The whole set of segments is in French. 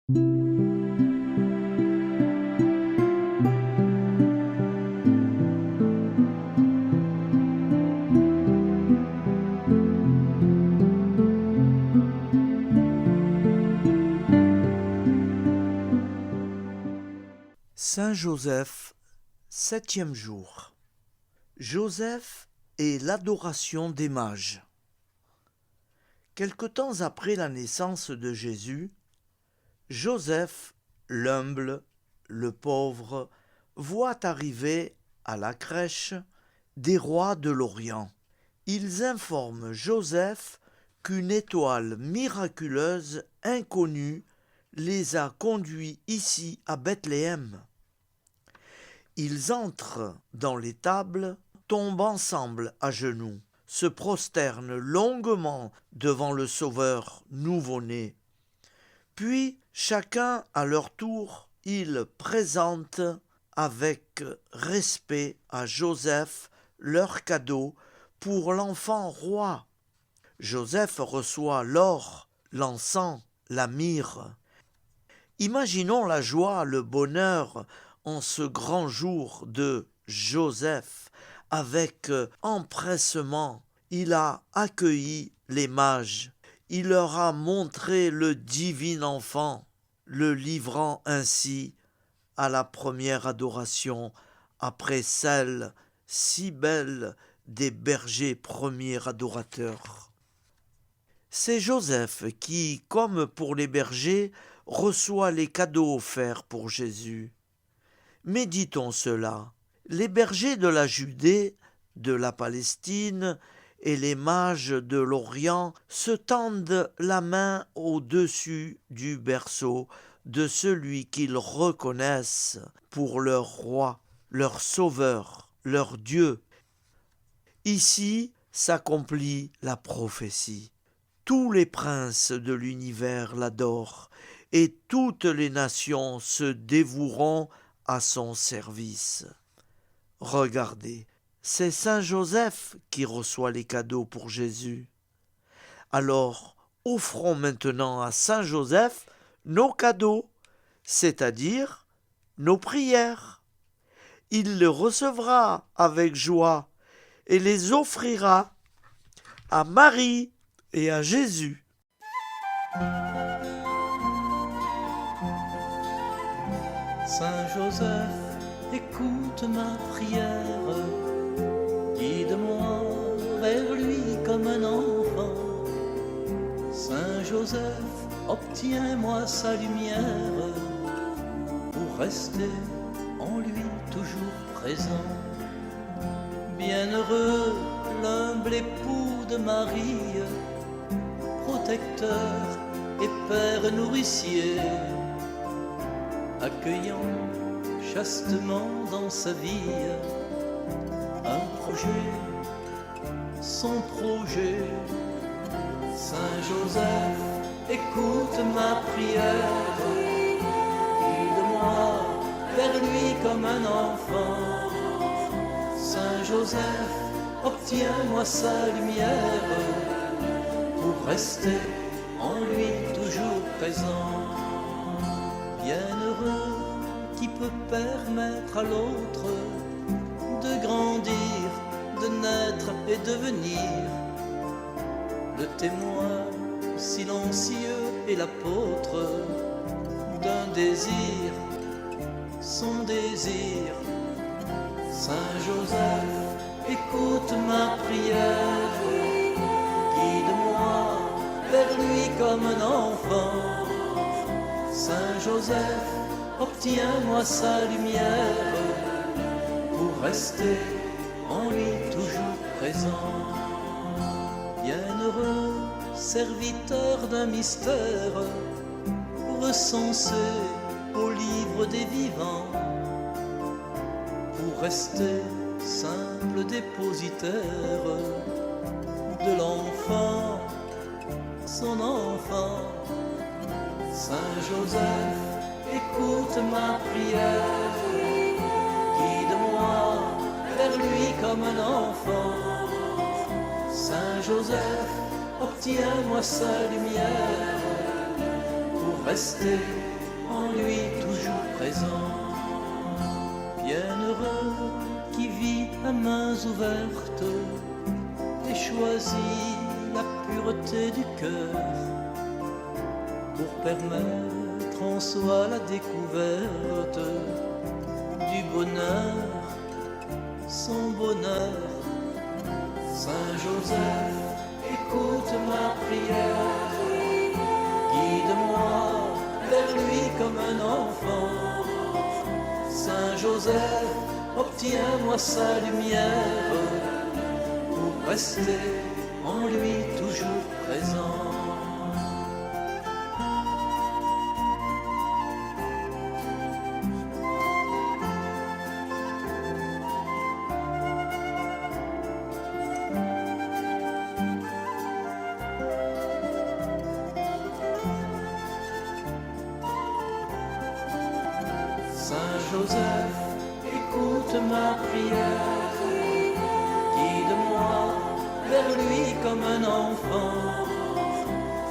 Saint Joseph, septième jour. Joseph et l'adoration des mages. Quelque temps après la naissance de Jésus, Joseph, l'humble, le pauvre, voit arriver à la crèche des rois de l'Orient. Ils informent Joseph qu'une étoile miraculeuse inconnue les a conduits ici à Bethléem. Ils entrent dans l'étable, tombent ensemble à genoux, se prosternent longuement devant le Sauveur nouveau-né. Puis, chacun à leur tour, ils présentent avec respect à Joseph leur cadeau pour l'enfant roi. Joseph reçoit l'or, l'encens, la myrrhe. Imaginons la joie, le bonheur en ce grand jour de Joseph. Avec empressement, il a accueilli les mages. Il leur a montré le divin enfant, le livrant ainsi à la première adoration après celle si belle des bergers premiers adorateurs. C'est Joseph qui, comme pour les bergers, reçoit les cadeaux offerts pour Jésus. Méditons cela. Les bergers de la Judée, de la Palestine et les mages de l'Orient se tendent la main au-dessus du berceau de celui qu'ils reconnaissent pour leur roi, leur sauveur, leur Dieu. Ici s'accomplit la prophétie. Tous les princes de l'univers l'adorent et toutes les nations se dévoueront à son service. Regardez, c'est Saint Joseph qui reçoit les cadeaux pour Jésus. Alors, offrons maintenant à Saint Joseph nos cadeaux, c'est-à-dire nos prières. Il les recevra avec joie et les offrira à Marie et à Jésus. Saint Joseph, écoute ma prière, guide-moi vers lui comme un enfant. Saint Joseph, obtiens-moi sa lumière, pour rester en lui toujours présent. Bienheureux l'humble époux de Marie, protecteur et père nourricier, accueillant chastement dans sa vie un projet, son projet. Saint Joseph, écoute ma prière, guide-moi vers lui comme un enfant. Saint Joseph, obtiens-moi sa lumière, pour rester en lui toujours présent. Bienheureux qui peut permettre à l'autre de grandir, de naître et devenir le témoin silencieux et l'apôtre d'un désir, son désir. Saint Joseph, écoute ma prière, guide-moi vers lui comme un enfant. Saint Joseph, obtiens-moi sa lumière, pour rester en lui toujours présent. Bienheureux serviteur d'un mystère, recensé au livre des vivants, pour rester simple dépositaire de l'enfant, son enfant. Saint Joseph, écoute ma prière, guide-moi vers lui comme un enfant. Saint Joseph, obtiens-moi sa lumière, pour rester en lui toujours présent. Bienheureux qui vit à mains ouvertes et choisit la pureté du cœur pour permettre en soi la découverte du bonheur, son bonheur. Saint Joseph, écoute ma prière, guide-moi vers lui comme un enfant. Saint Joseph, obtiens-moi sa lumière pour rester en lui toujours présent. Saint Joseph, écoute ma prière, guide-moi vers lui comme un enfant.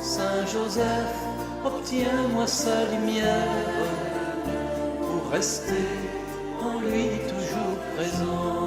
Saint Joseph, obtiens-moi sa lumière pour rester en lui toujours présent.